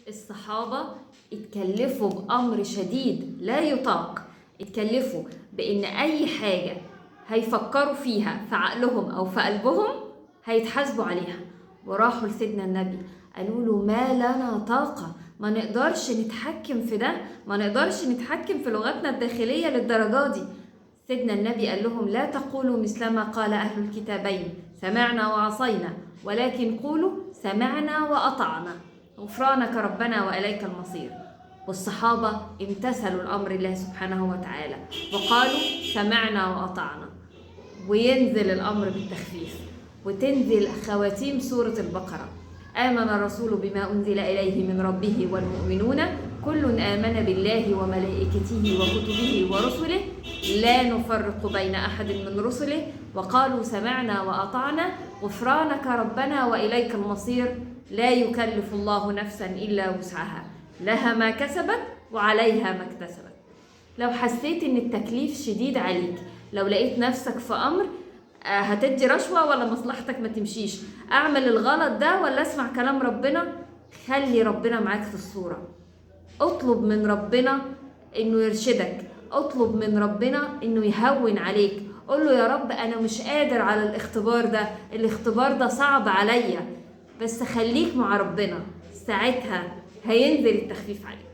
الصحابة اتكلفوا بأمر شديد لا يطاق، اتكلفوا بإن أي حاجة هيفكروا فيها في عقلهم أو في قلبهم هيتحاسبوا عليها، وراحوا لسيدنا النبي قالوا له ما لنا طاقة، ما نقدرش نتحكم في ده، ما نقدرش نتحكم في لغتنا الداخلية للدرجة دي. سيدنا النبي قال لهم لا تقولوا مثل ما قال أهل الكتابين سمعنا وعصينا، ولكن قولوا سمعنا وأطعنا غفرانك ربنا وإليك المصير. والصحابة امتثلوا الأمر الله سبحانه وتعالى وقالوا سمعنا وأطعنا، وينزل الأمر بالتخفيف وتنزل خواتيم سورة البقرة: آمن الرسول بما أنزل إليه من ربه والمؤمنون كل آمن بالله وملائكته وكتبه ورسله لا نفرق بين أحد من رسله وقالوا سمعنا وأطعنا غفرانك ربنا وإليك المصير لا يكلف الله نفسا إلا وسعها لها ما كسبت وعليها ما اكتسبت. لو حسيت إن التكليف شديد عليك، لو لقيت نفسك في أمر هتدي رشوة ولا مصلحتك ما تمشيش، أعمل الغلط ده ولا أسمع كلام ربنا، خلي ربنا معاك في الصورة. اطلب من ربنا إنه يرشدك، اطلب من ربنا إنه يهون عليك، قول له يا رب أنا مش قادر على الاختبار ده، الاختبار ده صعب عليا، بس خليك مع ربنا، ساعتها هينزل التخفيف عليك.